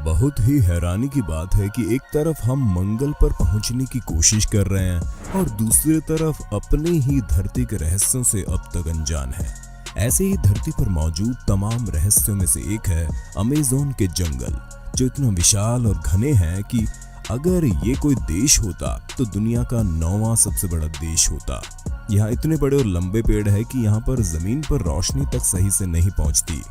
बहुत ही हैरानी की बात है कि एक तरफ हम मंगल पर पहुंचने की कोशिश कर रहे हैं और दूसरी तरफ अपने ही धरती के रहस्यों से अब तक अनजान है। ऐसे ही धरती पर मौजूद तमाम रहस्यों में से एक है अमेज़न के जंगल, जो इतना विशाल और घने हैं कि अगर ये कोई देश होता तो दुनिया का 9वां सबसे बड़ा देश होता। यहाँ इतने बड़े और लंबे पेड़ है कि यहाँ पर जमीन पर रोशनी तक सही से नहीं पहुँचती।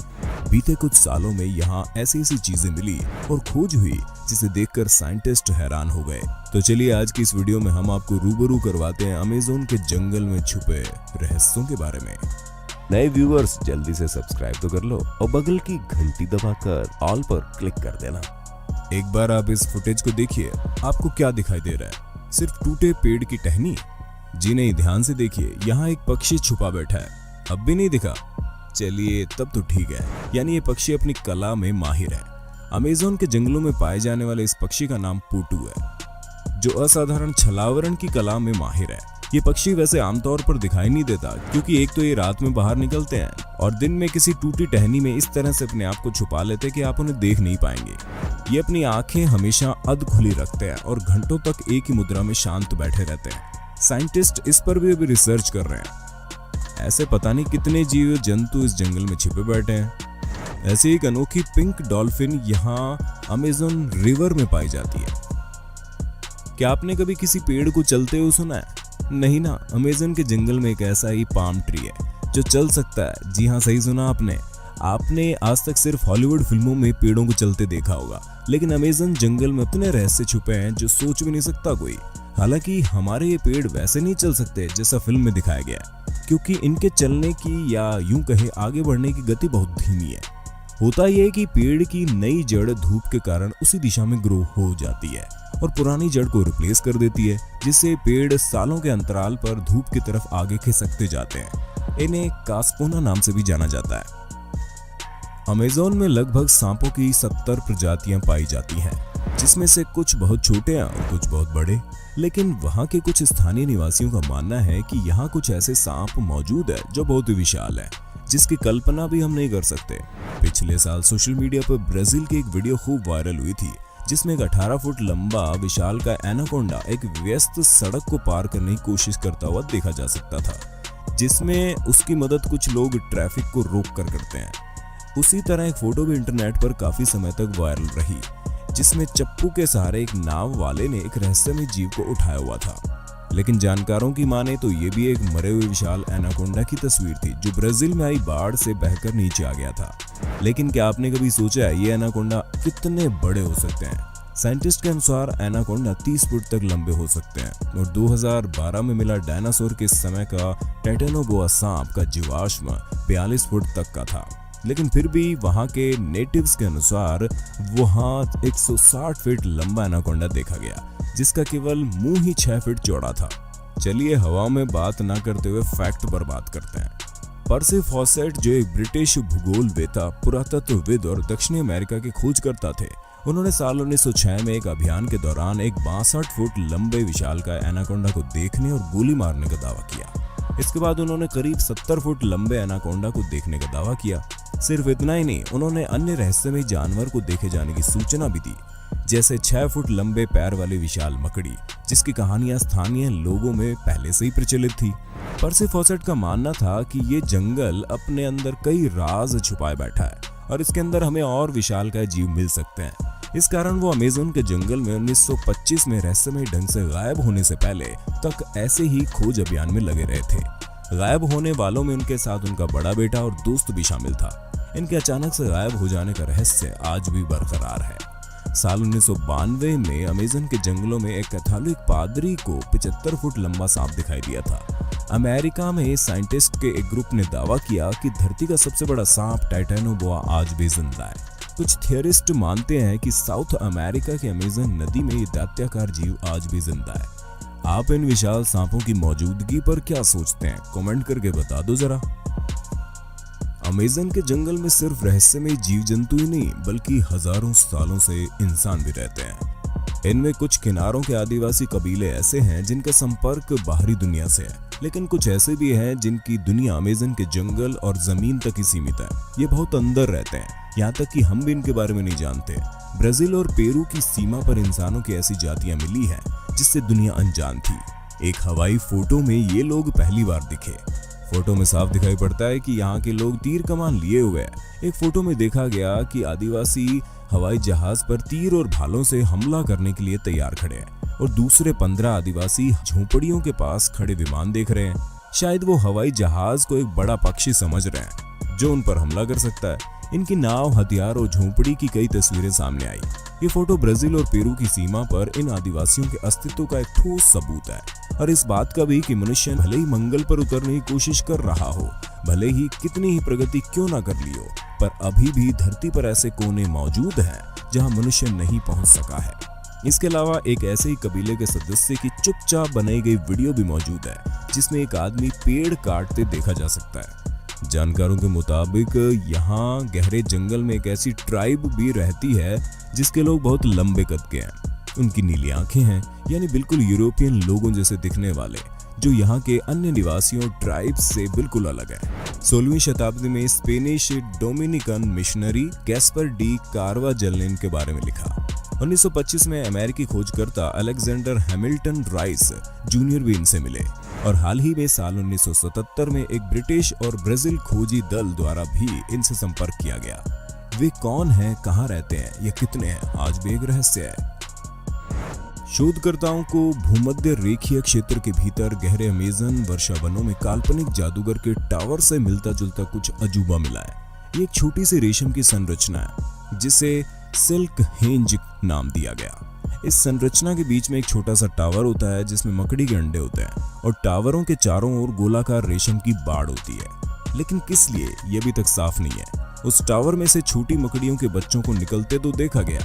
बीते कुछ सालों में यहाँ ऐसी ऐसी चीजें मिली और खोज हुई जिसे देखकर साइंटिस्ट हैरान हो गए। तो चलिए आज की इस वीडियो में हम आपको रूबरू करवाते हैं अमेज़न के जंगल में छुपे रहस्यों के बारे में। नए व्यूअर्स जल्दी से सब्सक्राइब तो कर लो और बगल की घंटी दबाकर ऑल पर क्लिक कर देना। एक बार आप इस फुटेज को देखिए, आपको क्या दिखाई दे रहा है? सिर्फ टूटे पेड़ की टहनी? जी नहीं, ध्यान से देखिए, यहाँ एक पक्षी छुपा बैठा है। अब भी नहीं दिखा? चलिए तब तो ठीक है, यानी ये पक्षी अपनी कला में माहिर है। अमेज़न के जंगलों में पाए जाने वाले इस पक्षी का नाम पुटू है, जो असाधारण छलावरण की कला में माहिर है। ये पक्षी वैसे आमतौर पर दिखाई नहीं देता, क्योंकि एक तो ये रात में बाहर निकलते हैं और दिन में किसी टूटी टहनी में इस तरह से अपने आप को छुपा लेते हैं कि आप उन्हें देख नहीं पाएंगे। ये अपनी आंखें हमेशा अध खुली रखते हैं और घंटों तक एक ही मुद्रा में शांत बैठे रहते हैं। साइंटिस्ट इस पर भी अभी रिसर्च कर रहे हैं। ऐसे पता नहीं कितने जीव जंतु इस जंगल में छिपे बैठे हैं। ऐसी एक अनोखी पिंक डॉल्फिन यहाँ अमेज़न रिवर में पाई जाती है। क्या आपने कभी किसी पेड़ को चलते हुए सुना है? नहीं ना, अमेज़न के जंगल में एक ऐसा ही पाम ट्री है जो चल सकता है। जी हाँ, सही सुना आपने आज तक सिर्फ हॉलीवुड फिल्मों में पेड़ों को चलते देखा होगा, लेकिन अमेज़न जंगल में इतने रहस्य छुपे हैं जो सोच भी नहीं सकता कोई। हालांकि हमारे ये पेड़ वैसे नहीं चल सकते जैसा फिल्म में दिखाया गया है, क्योंकि इनके चलने की या यूं कहे आगे बढ़ने की गति बहुत धीमी है। होता यह है कि पेड़ की नई जड़ धूप के कारण उसी दिशा में ग्रो हो जाती है और पुरानी जड़ को रिप्लेस कर देती है, जिससे पेड़ सालों के अंतराल पर धूप की तरफ आगे खिसकते जाते हैं। इन्हें कास्पोना नाम से भी जाना जाता है। अमेज़न में लगभग सांपों की 70 प्रजातियां पाई जाती हैं, जिसमें से कुछ बहुत छोटे हैं और कुछ बहुत बड़े। लेकिन वहां के कुछ स्थानीय निवासियों का मानना है कि यहाँ कुछ ऐसे सांप मौजूद है जो बहुत ही विशाल है, जिसकी कल्पना भी हम नहीं कर सकते। पिछले साल सोशल मीडिया पर ब्राजील की एक वीडियो खूब वायरल हुई थी, जिसमें एक 18 फुट लंबा विशाल का एनाकोंडा एक व्यस्त सड़क को पार करने की कोशिश करता हुआ देखा जा सकता था, जिसमें उसकी मदद कुछ लोग ट्रैफिक को रोक कर करते हैं। उसी तरह एक फोटो भी इंटरनेट पर काफी समय तक वायरल रही, जिसमें चप्पू के सहारे एक नाव वाले ने एक रहस्यमय जीव को उठाया हुआ था। लेकिन जानकारों की माने तो ये भी एक मरे हुए विशाल एनाकोंडा की तस्वीर थी, जो ब्राजील में आई बाढ़ से बहकर नीचे आ गया था। लेकिन क्या आपने कभी सोचा है ये एनाकोंडा कितने बड़े हो सकते हैं? साइंटिस्ट के अनुसार एनाकोंडा 30 फुट तक लंबे हो सकते हैं और 2012 में मिला डायनासोर के समय का टाइटेनोबोआ सांप का जीवाश्म 42 फुट तक का था। लेकिन फिर भी वहां के नेटिव्स के अनुसार वहां 160 फीट लंबा एनाकोंडा देखा गया, जिसका केवल मुंह ही 6 फीट चौड़ा था। चलिए हवा में बात ना करते हुए फैक्ट पर बात करते हैं। पर्सी फॉसेट, जो एक ब्रिटिश भूगोलवेता, पुरातत्वविद और दक्षिणी अमेरिका के खोजकर्ता थे, उन्होंने साल 1906 में एक अभियान के दौरान एक 62 फुट लंबे विशाल का एनाकोंडा को देखने और गोली मारने का दावा किया। इसके बाद उन्होंने करीब 70 फुट लंबे एनाकोंडा को देखने का दावा किया। सिर्फ इतना ही नहीं, उन्होंने अन्य रहस्यमय जानवर को देखे जाने की सूचना भी दी, जैसे 6 फुट लंबे पैर वाली विशाल मकड़ी, जिसकी कहानियां स्थानीय लोगों में पहले से ही प्रचलित थी। पर्सी फॉसेट का मानना था कि ये जंगल अपने अंदर कई राज छुपाए बैठा है और इसके अंदर हमें और विशालकाय जीव मिल सकते हैं। इस कारण वो अमेज़न के जंगल में 1925 में रहस्यमय ढंग से गायब होने से पहले तक ऐसे ही खोज अभियान में लगे रहे थे। गायब होने वालों में उनके साथ उनका बड़ा बेटा और दोस्त भी शामिल था। इनके अचानक से गायब हो जाने का रहस्य आज भी बरकरार है। साल 1992 में अमेज़न के जंगलों में एक कैथोलिक पादरी को 75 फुट लंबा सांप दिखाई दिया था। अमेरिका में साइंटिस्ट के एक ग्रुप ने दावा किया कि धरती का सबसे बड़ा सांप टाइटेनोबोआ आज भी जिंदा है। कुछ थियरिस्ट मानते हैं कि साउथ अमेरिका के अमेज़न नदी में ये दैत्याकार जीव आज भी जिंदा है। आप इन विशाल सांपों की मौजूदगी पर क्या सोचते हैं? कमेंट करके बता दो जरा। अमेज़न के जंगल में सिर्फ रहस्यमय जीव जंतु ही नहीं, बल्कि हजारों सालों से इंसान भी रहते हैं। इनमें कुछ किनारों के आदिवासी कबीले ऐसे हैं जिनका संपर्क बाहरी दुनिया से है। लेकिन कुछ ऐसे भी हैं जिनकी दुनिया अमेज़न के जंगल और जमीन तक ही सीमित है। ये बहुत अंदर रहते हैं, यहाँ तक कि हम भी इनके बारे में नहीं जानते। ब्राजील और पेरू की सीमा पर इंसानों की ऐसी जातियां मिली हैं जिससे दुनिया अनजान थी। एक हवाई फोटो में ये लोग पहली बार दिखे। फोटो में साफ दिखाई पड़ता है कि यहाँ के लोग तीर कमान लिए हुए हैं। एक फोटो में देखा गया कि आदिवासी हवाई जहाज पर तीर और भालों से हमला करने के लिए तैयार खड़े हैं और दूसरे 15 आदिवासी झोपड़ियों के पास खड़े विमान देख रहे हैं। शायद वो हवाई जहाज को एक बड़ा पक्षी समझ रहे हैं जो उन पर हमला कर सकता है। इनकी नाव, हथियार और झोपड़ी की कई तस्वीरें सामने आई। ये फोटो ब्राजील और पेरू की सीमा पर इन आदिवासियों के अस्तित्व का एक ठोस सबूत है और इस बात का भी कि मनुष्य भले ही मंगल पर उतरने की कोशिश कर रहा हो, भले ही कितनी ही प्रगति क्यों ना कर ली हो, पर अभी भी धरती पर ऐसे कोने मौजूद हैं जहां मनुष्य नहीं पहुंच सका है। इसके अलावा एक ऐसे ही कबीले के सदस्य की चुपचाप बनाई गई वीडियो भी मौजूद है जिसमें एक आदमी पेड़ काटते देखा जा सकता है। जानकारों के मुताबिक यहाँ गहरे जंगल में एक ऐसी ट्राइब भी रहती है जिसके लोग बहुत लंबे कद के हैं। उनकी नीली आंखें हैं, यानी बिल्कुल यूरोपियन लोगों जैसे दिखने वाले, जो यहाँ के अन्य निवासियों ट्राइब्स से बिल्कुल अलग है। 16वीं शताब्दी में Spanish Dominican missionary Gaspar D Carvajal ने इनके बारे में लिखा। 1925 में अमेरिकी खोजकर्ता अलेक्जेंडर हैमिल्टन राइस जूनियर भी इनसे मिले और हाल ही में साल 1977 में एक ब्रिटिश और ब्राजील खोजी दल द्वारा भी इनसे संपर्क किया गया। वे कौन हैं, कहां रहते हैं, ये कितने हैं, आज भी एक रहस्य है। शोधकर्ताओं को भूमध्य रेखीय क्षेत्र के भीतर गहरे अमेज़न वर्षावनों में काल्पनिक जादूगर के टावर से मिलता जुलता कुछ अजूबा मिला है। ये एक छोटी सी रेशम की संरचना है जिसे सिल्क हेंज नाम दिया गया। इस संरचना के बीच में एक छोटा सा टावर होता है जिसमें मकड़ी के अंडे होते हैं और टावरों के चारों ओर गोलाकार रेशम की बाड़ होती है। लेकिन किस लिए, ये अभी तक साफ नहीं है। उस टावर में से छोटी मकड़ियों के बच्चों को निकलते तो देखा गया,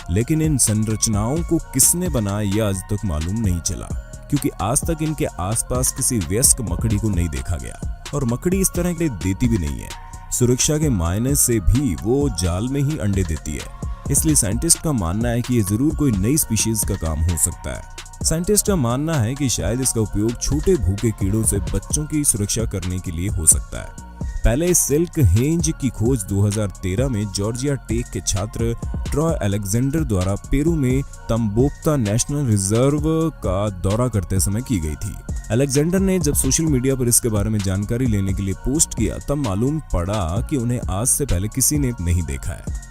लेकिन इन संरचनाओं को किसने बनाया यह आज तक मालूम नहीं चला, क्योंकि आज तक इनके आसपास किसी वयस्क मकड़ी को नहीं देखा गया और मकड़ी इस तरह के देती भी नहीं है। सुरक्षा के मायने से भी वो जाल में ही अंडे देती है, इसलिए साइंटिस्ट का मानना है कि ये जरूर कोई नई स्पीशीज का काम हो सकता है। साइंटिस्ट का मानना है कि शायद इसका उपयोग छोटे भूखे कीड़ों से बच्चों की सुरक्षा करने के लिए हो सकता है। पहले सिल्क हेंज की खोज 2013 में जॉर्जिया टेक के छात्र ट्रॉय अलेक्जेंडर द्वारा पेरू में तम्बोक्ता नेशनल रिजर्व का दौरा करते समय की गई थी। अलेक्जेंडर ने जब सोशल मीडिया पर इसके बारे में जानकारी लेने के लिए पोस्ट किया तब मालूम पड़ा कि उन्हें आज से पहले किसी ने नहीं देखा है।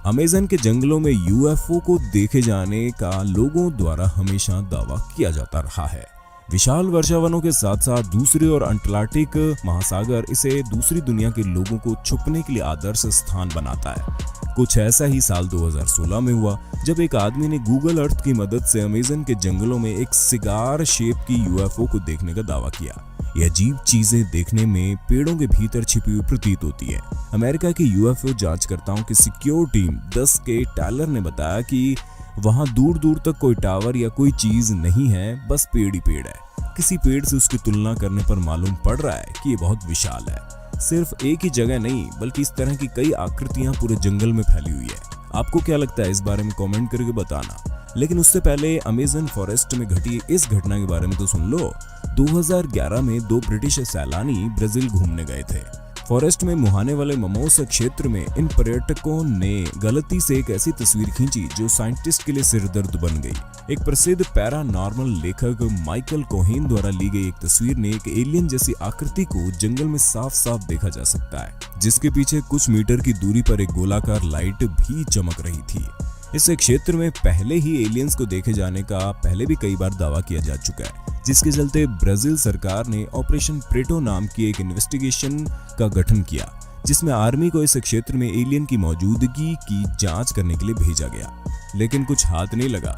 अमेज़न के जंगलों में यूएफओ को देखे जाने का लोगों द्वारा हमेशा दावा किया जाता रहा है। विशाल वर्षावनों के साथ साथ दूसरी और अंटार्कटिक महासागर इसे दूसरी दुनिया के लोगों को छुपने के लिए आदर्श स्थान बनाता है। कुछ ऐसा ही साल 2016 में हुआ जब एक आदमी ने गूगल अर्थ की मदद से अमेज़न के जंगलों में एक सिगार शेप की यूएफओ को देखने का दावा किया। ये अजीब चीजें देखने में पेड़ों के भीतर छिपी हुई प्रतीत होती है। अमेरिका की यूएफओ जांचकर्ताओं की सिक्योर टीम 10 के टालर ने बताया कि वहां दूर दूर तक कोई टावर या कोई चीज नहीं है, बस पेड़ ही पेड़ है। किसी पेड़ से उसकी तुलना करने पर मालूम पड़ रहा है कि ये बहुत विशाल है। सिर्फ एक ही जगह नहीं बल्कि इस तरह की कई आकृतियां पूरे जंगल में फैली हुई है। आपको क्या लगता है, इस बारे में कमेंट करके बताना। लेकिन उससे पहले अमेज़न फॉरेस्ट में घटी इस घटना के बारे में तो सुन लो। 2011 में 2 ब्रिटिश सैलानी ब्राजील घूमने गए थे। फॉरेस्ट में मुहाने वाले ममोसा क्षेत्र में इन पर्यटकों ने गलती से एक ऐसी तस्वीर खींची जो साइंटिस्ट के लिए सिरदर्द बन गई। एक प्रसिद्ध पैरानॉर्मल लेखक माइकल कोहेन द्वारा ली गई एक तस्वीर ने एक एलियन जैसी आकृति को जंगल में साफ साफ देखा जा सकता है, जिसके पीछे कुछ मीटर की दूरी पर एक गोलाकार लाइट भी चमक रही थी। इस क्षेत्र में पहले ही एलियंस को देखे जाने का पहले भी कई बार दावा किया जा चुका है, जिसके चलते ब्राजील सरकार ने ऑपरेशन प्रेटो नाम की एक इन्वेस्टिगेशन का गठन किया, जिसमें आर्मी को इस क्षेत्र में एलियन की मौजूदगी की जांच करने के लिए भेजा गया, लेकिन कुछ हाथ नहीं लगा।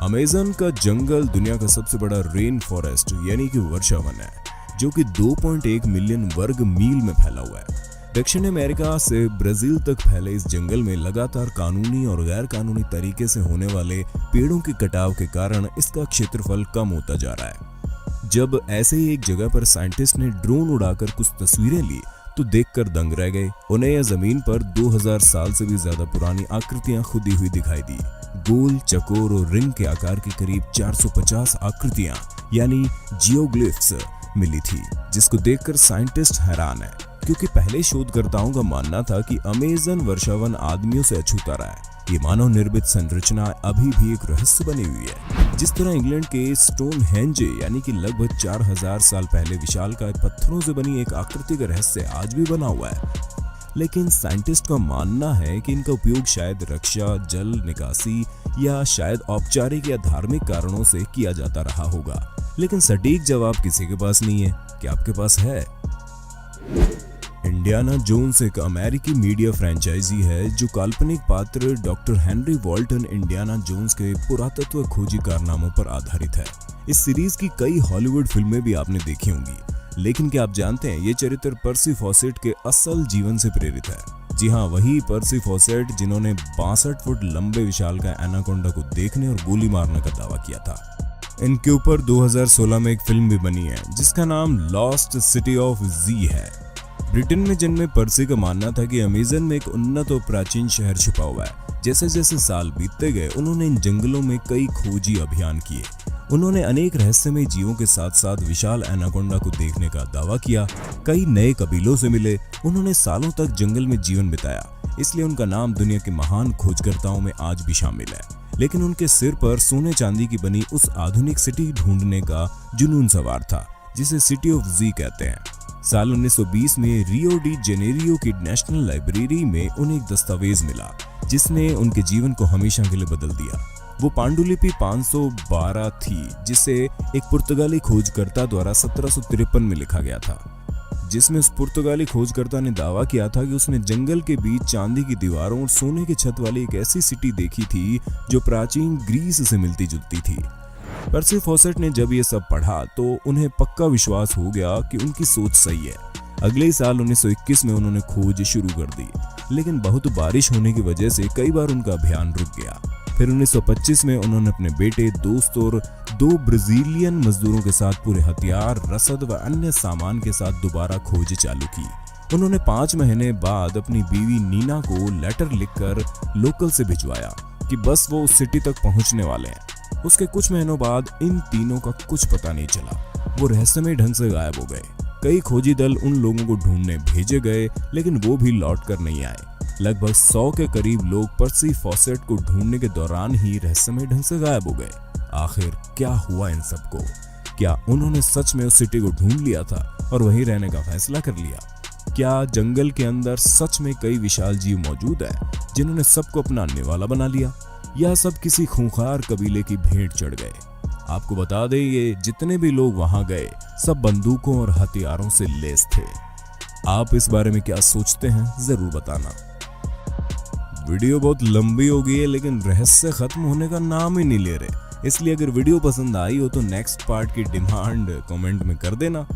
अमेज़न का जंगल दुनिया का सबसे बड़ा रेन फॉरेस्ट यानी कि वर्षावन है, जो कि 2.1 मिलियन वर्ग मील में फैला हुआ है। दक्षिण अमेरिका से ब्राजील तक फैले इस जंगल में लगातार कानूनी और गैर कानूनी तरीके से होने वाले पेड़ों के कटाव के कारण इसका क्षेत्रफल कम होता जा रहा है। जब ऐसे ही एक जगह पर साइंटिस्ट ने ड्रोन उड़ाकर कुछ तस्वीरें ली तो देखकर दंग रह गए। उन्हें यह जमीन पर 2000 साल से भी ज्यादा पुरानी आकृतियां खुदी हुई दिखाई दी। गोल, चकोर और रिंग के आकार के करीब 450 आकृतियां यानी जियोग्लिफ्स मिली थी, जिसको देखकर साइंटिस्ट हैरान है, क्योंकि पहले शोधकर्ताओं का मानना था कि अमेज़न वर्षावन आदमियों से अछूता रहा है। ये मानव निर्मित संरचना अभी भी एक रहस्य बनी हुई है। जिस तरह इंग्लैंड के स्टोनहेंज यानी कि लगभग 4000 साल पहले विशालकाय पत्थरों से बनी एक आकृति का रहस्य आज भी बना हुआ है, लेकिन साइंटिस्ट का मानना है कि इनका उपयोग शायद रक्षा, जल निकासी या शायद औपचारिक या धार्मिक कारणों से किया जाता रहा होगा। लेकिन सटीक जवाब किसी के पास नहीं है। क्या आपके पास है? इंडियाना जोन्स एक अमेरिकी मीडिया फ्रेंचाइजी है जो काल्पनिक पात्र doctor Henry Walton Indiana Jones के पुरातत्व खोजी कारनामों पर आधारित है। इस सीरीज की कई हॉलीवुड फिल्में भी आपने देखी होंगी, लेकिन क्या आप जानते हैं ये चरित्र पर्सी फॉसेट के असल जीवन से प्रेरित है। जी हाँ, वही पर्सी फॉसेट जिन्होंने 62 फुट लंबे विशालकाय एनाकोंडा को देखने और गोली मारने का दावा किया था। इनके ऊपर 2016 में एक फिल्म भी बनी है जिसका नाम लॉस्ट सिटी ऑफ जी है। ब्रिटेन में जन्मे पर्सी का मानना था कि अमेज़न में एक उन्नत और प्राचीन शहर छुपा हुआ है। जैसे जैसे साल बीतते गए उन्होंने इन जंगलों में कई खोजी अभियान किए। उन्होंने अनेक रहस्यमय जीवों के साथ साथ विशाल एनाकोंडा को देखने का दावा किया। कई नए कबीलों से मिले। उन्होंने सालों तक जंगल में जीवन बिताया, इसलिए उनका नाम दुनिया के महान खोजकर्ताओं में आज भी शामिल है। लेकिन उनके सिर पर सोने चांदी की बनी उस आधुनिक सिटी ढूंढने का जुनून सवार था जिसे सिटी ऑफ जी कहते हैं। साल 1920 में रियो डी जेनेरियो की नेशनल लाइब्रेरी में उन्हें एक दस्तावेज मिला जिसने उनके जीवन को हमेशा के लिए बदल दिया। वो पांडुलिपि 512 थी जिसे एक पुर्तगाली खोजकर्ता द्वारा 1753 में लिखा गया था, जिसमें उस पुर्तगाली खोजकर्ता ने दावा किया था कि उसने जंगल के बीच चांदी की दीवारों और सोने की छत वाली एक ऐसी सिटी देखी थी जो प्राचीन ग्रीस से मिलती जुलती थी। पर्सी फॉसेट ने जब ये सब पढ़ा तो उन्हें पक्का विश्वास हो गया कि उनकी सोच सही है। अगले ही साल 1921 में उन्होंने खोज शुरू कर दी, लेकिन बहुत बारिश होने की वजह से कई बार उनका अभियान रुक गया। फिर 1925 में उन्होंने अपने बेटे, दोस्त और 2 ब्राजीलियन मजदूरों के साथ पूरे हथियार, रसद व अन्य सामान के साथ दोबारा खोज चालू की। उन्होंने 5 महीने बाद अपनी बीवी नीना को लेटर लिखकर लोकल से भिजवाया कि बस वो उस सिटी तक पहुंचने वाले हैं। उसके कुछ महीनों बाद इन तीनों का कुछ पता नहीं चला। वो रहस्यमय ढंग से गायब हो गए। कई खोजी दल उन लोगों को ढूंढने भेजे गए, लेकिन वो भी लौट कर नहीं आए। लगभग 100 के करीब लोग पर्सी फॉसेट को ढूंढने के दौरान ही रहस्यमय ढंग से गायब हो गए। आखिर क्या हुआ इन सबको? क्या उन्होंने सच में उस सिटी को ढूंढ लिया था और वहीं रहने का फैसला कर लिया? क्या जंगल के अंदर सच में कई विशाल जीव मौजूद हैं जिन्होंने सबको अपना निवाला बना लिया, या सब किसी खूंखार कबीले की भेंट चढ़ गए? आपको बता दें, ये जितने भी लोग वहां गए सब बंदूकों और हथियारों से लैस थे। आप इस बारे में क्या सोचते हैं जरूर बताना। वीडियो बहुत लंबी हो गई है, लेकिन रहस्य खत्म होने का नाम ही नहीं ले रहे, इसलिए अगर वीडियो पसंद आई हो तो नेक्स्ट पार्ट की डिमांड कमेंट में कर देना।